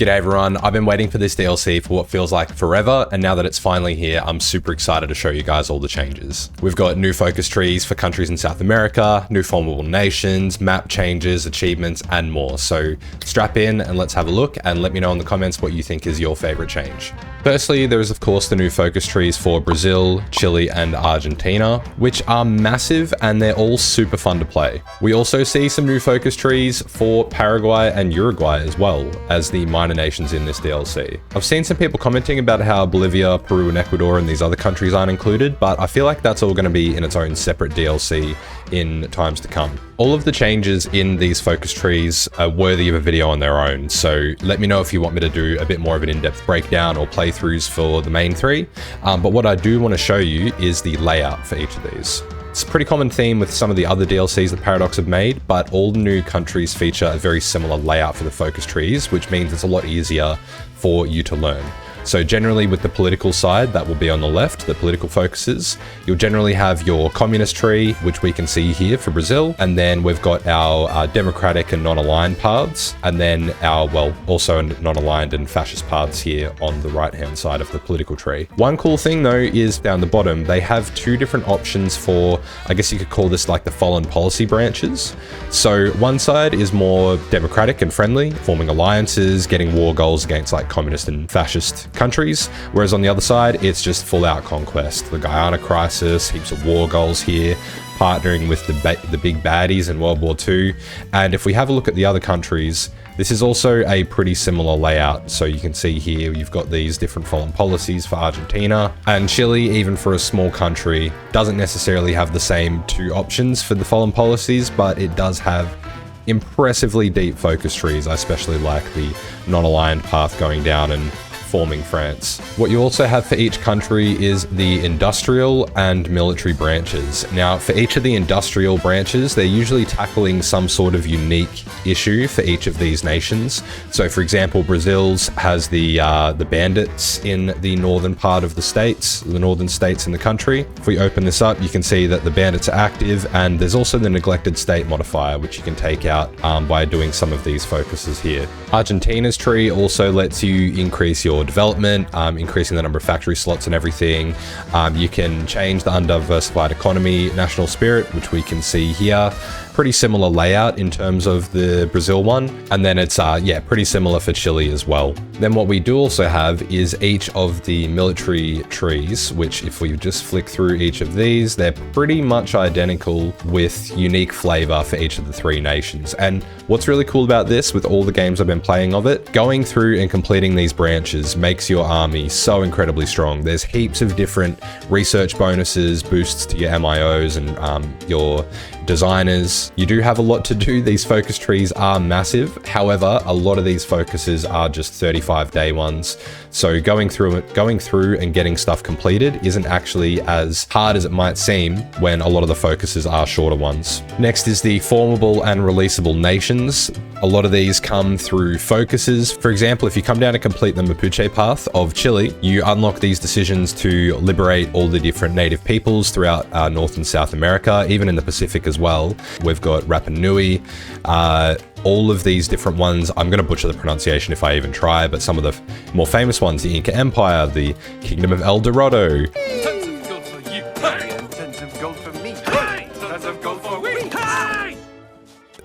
G'day everyone, I've been waiting for this DLC for what feels like forever, and now that it's finally here, I'm super excited to show you guys all the changes. We've got new focus trees for countries in South America, new formable nations, map changes, achievements, and more. So strap in and let's have a look, and let me know in the comments what you think is your favorite change. Firstly, there is of course the new focus trees for Brazil, Chile, and Argentina, which are massive and they're all super fun to play. We also see some new focus trees for Paraguay and Uruguay as well as the minor nations in this DLC. I've seen some people commenting about how Bolivia, Peru, and Ecuador and these other countries aren't included, but I feel like that's all going to be in its own separate DLC in times to come. All of the changes in these focus trees are worthy of a video on their own, so let me know if you want me to do a bit more of an in-depth breakdown or playthroughs for the main three. But what I do want to show you is the layout for each of these. It's a pretty common theme with some of the other DLCs that Paradox have made, but all the new countries feature a very similar layout for the focus trees, which means it's a lot easier for you to learn. So generally with the political side, that will be on the left, the political focuses. You'll generally have your communist tree, which we can see here for Brazil. And then we've got our democratic and non-aligned paths. And then our, well, also non-aligned and fascist paths here on the right-hand side of the political tree. One cool thing though is down the bottom, they have two different options for, I guess you could call this like the foreign policy branches. So one side is more democratic and friendly, forming alliances, getting war goals against like communist and fascist countries, whereas on the other side it's just full-out conquest. The Guyana crisis, heaps of war goals here, partnering with the big baddies in World War II. And if we have a look at the other countries, this is also a pretty similar layout. So you can see here you've got these different foreign policies for Argentina, and Chile, even for a small country, doesn't necessarily have the same two options for the foreign policies, but it does have impressively deep focus trees. I especially like the non-aligned path going down and forming France. What you also have for each country is the industrial and military branches. Now, for each of the industrial branches, they're usually tackling some sort of unique issue for each of these nations. So for example, Brazil's has the bandits in the northern part of the states, the northern states in the country. If we open this up, you can see that the bandits are active, and there's also the neglected state modifier, which you can take out by doing some of these focuses here. Argentina's tree also lets you increase your development, increasing the number of factory slots and everything. You can change the undiversified economy, national spirit, which we can see here. Pretty similar layout in terms of the Brazil one. And then it's, yeah, pretty similar for Chile as well. Then what we do also have is each of the military trees, which if we just flick through each of these, they're pretty much identical with unique flavor for each of the three nations. And what's really cool about this, with all the games I've been playing of it, going through and completing these branches makes your army so incredibly strong. There's heaps of different research bonuses, boosts to your MIOs and your designers. You do have a lot to do. These focus trees are massive. However, a lot of these focuses are just 35-day ones. So going through and getting stuff completed isn't actually as hard as it might seem when a lot of the focuses are shorter ones. Next is the formable and releasable nations. A lot of these come through focuses. For example, if you come down to complete the Mapuche path of Chile, you unlock these decisions to liberate all the different native peoples throughout North and South America, even in the Pacific as well. We've got Rapa Nui, all of these different ones. I'm going to butcher the pronunciation if I even try, but some of the more famous ones, the Inca Empire, the Kingdom of El Dorado. Tons of gold for you, and tons of gold for me, tons of gold for we.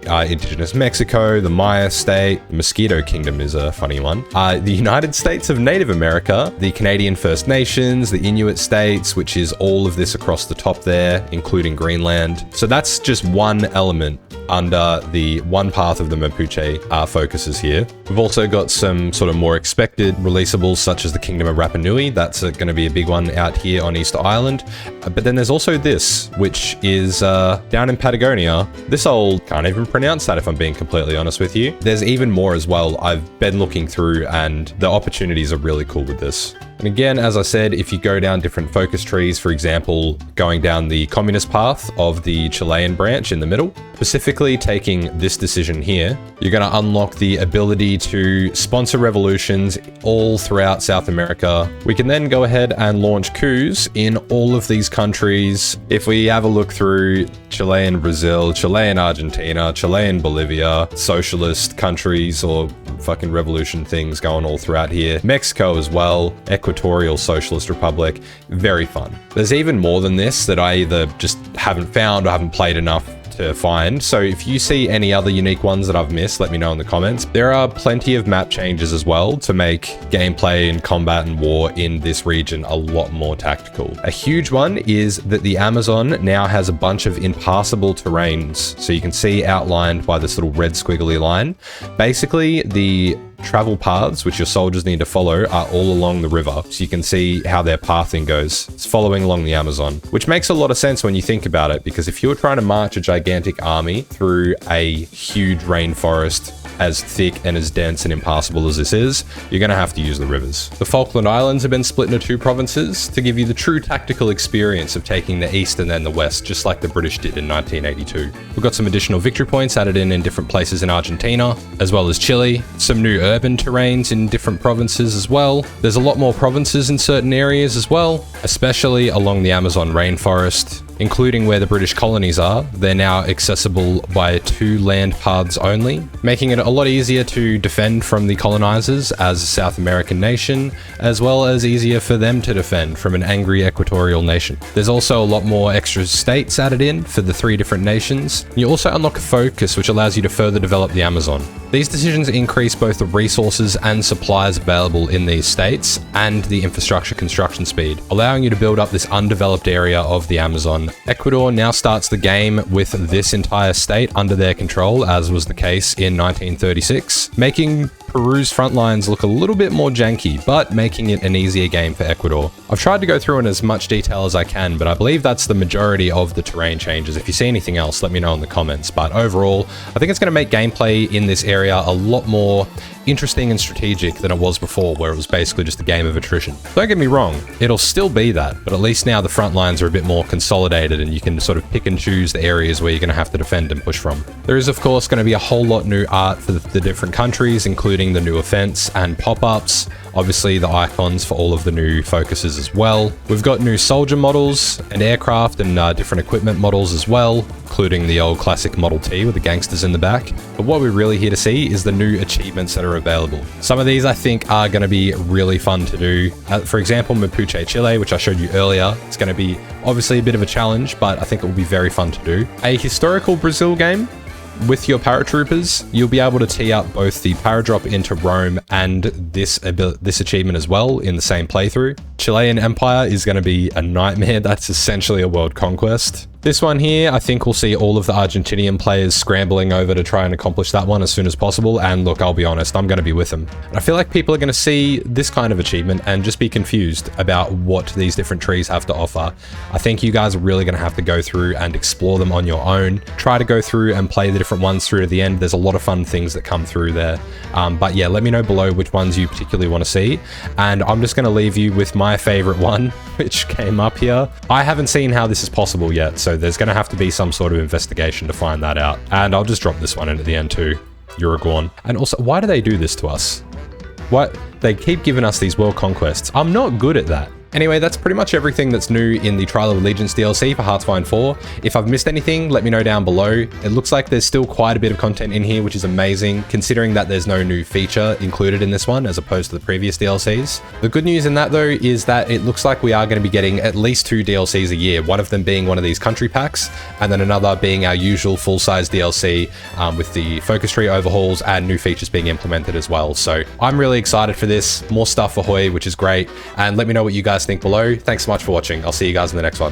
Indigenous Mexico, the Maya state, the Mosquito Kingdom is a funny one. The United States of Native America, the Canadian First Nations, the Inuit states, which is all of this across the top there, including Greenland. So that's just one element under the one path of the Mapuche focuses here. We've also got some sort of more expected releasables, such as the Kingdom of Rapa Nui. That's going to be a big one out here on Easter Island. But then there's also this, which is down in Patagonia. This I can't even pronounce that if I'm being completely honest with you. There's even more as well. I've been looking through and the opportunities are really cool with this. And again, as I said, if you go down different focus trees, for example, going down the communist path of the Chilean branch in the middle, specifically taking this decision here, you're going to unlock the ability to sponsor revolutions all throughout South America. We can then go ahead and launch coups in all of these countries. If we have a look through Chilean Brazil, Chilean Argentina, Chilean Bolivia, socialist countries or fucking revolution things going all throughout here. Mexico as well, Equatorial Socialist Republic, very fun. There's even more than this that I either just haven't found or haven't played enough to find. So if you see any other unique ones that I've missed, let me know in the comments. There are plenty of map changes as well to make gameplay and combat and war in this region a lot more tactical. A huge one is that the Amazon now has a bunch of impassable terrains. So you can see outlined by this little red squiggly line. Basically, the travel paths which your soldiers need to follow are all along the river, so you can see how their pathing goes. It's following along the Amazon, which makes a lot of sense when you think about it, because if you're trying to march a gigantic army through a huge rainforest as thick and as dense and impassable as this is, you're going to have to use the rivers. The Falkland Islands have been split into 2 provinces to give you the true tactical experience of taking the east and then the west, just like the British did in 1982. We've got some additional victory points added in different places in Argentina, as well as Chile, some new urban terrains in different provinces as well. There's a lot more provinces in certain areas as well, especially along the Amazon rainforest, including where the British colonies are. They're now accessible by 2 land paths only, making it a lot easier to defend from the colonizers as a South American nation, as well as easier for them to defend from an angry equatorial nation. There's also a lot more extra states added in for the 3 different nations. You also unlock a focus, which allows you to further develop the Amazon. These decisions increase both the resources and supplies available in these states and the infrastructure construction speed, allowing you to build up this undeveloped area of the Amazon. Ecuador now starts the game with this entire state under their control, as was the case in 1936, making Peru's front lines look a little bit more janky, but making it an easier game for Ecuador. I've tried to go through in as much detail as I can, but I believe that's the majority of the terrain changes. If you see anything else, let me know in the comments. But overall, I think it's going to make gameplay in this area a lot more interesting and strategic than it was before, where it was basically just a game of attrition. Don't get me wrong, it'll still be that, but at least now the front lines are a bit more consolidated and you can sort of pick and choose the areas where you're going to have to defend and push from. There is of course going to be a whole lot new art for the different countries, including the new offense and pop-ups, obviously the icons for all of the new focuses as well. We've got new soldier models and aircraft and different equipment models as well, including the old classic Model T with the gangsters in the back. But what we're really here to see is the new achievements that are available. Some of these I think are going to be really fun to do. For example, Mapuche Chile, which I showed you earlier, it's going to be obviously a bit of a challenge, but I think it will be very fun to do. A historical Brazil game. With your paratroopers, you'll be able to tee up both the paradrop into Rome and this achievement as well in the same playthrough. Chilean Empire is going to be a nightmare. That's essentially a world conquest. This one here, I think we'll see all of the Argentinian players scrambling over to try and accomplish that one as soon as possible. And look, I'll be honest, I'm going to be with them. And I feel like people are going to see this kind of achievement and just be confused about what these different trees have to offer. I think you guys are really going to have to go through and explore them on your own. Try to go through and play the different ones through to the end. There's a lot of fun things that come through there. But yeah, let me know below which ones you particularly want to see. And I'm just going to leave you with my favorite one, which came up here. I haven't seen how this is possible yet, so there's going to have to be some sort of investigation to find that out. And I'll just drop this one in at the end too. Uruguayan. And also, why do they do this to us? What? They keep giving us these world conquests. I'm not good at that. Anyway, that's pretty much everything that's new in the Trial of Allegiance DLC for Hearthstone 4. If I've missed anything, let me know down below. It looks like there's still quite a bit of content in here, which is amazing, considering that there's no new feature included in this one, as opposed to the previous DLCs. The good news in that, though, is that it looks like we are going to be getting at least 2 DLCs a year, one of them being one of these country packs, and then another being our usual full-size DLC with the focus tree overhauls and new features being implemented as well. So I'm really excited for this. More stuff for Hoi, which is great. And let me know what you guys think below. Thanks so much for watching. I'll see you guys in the next one.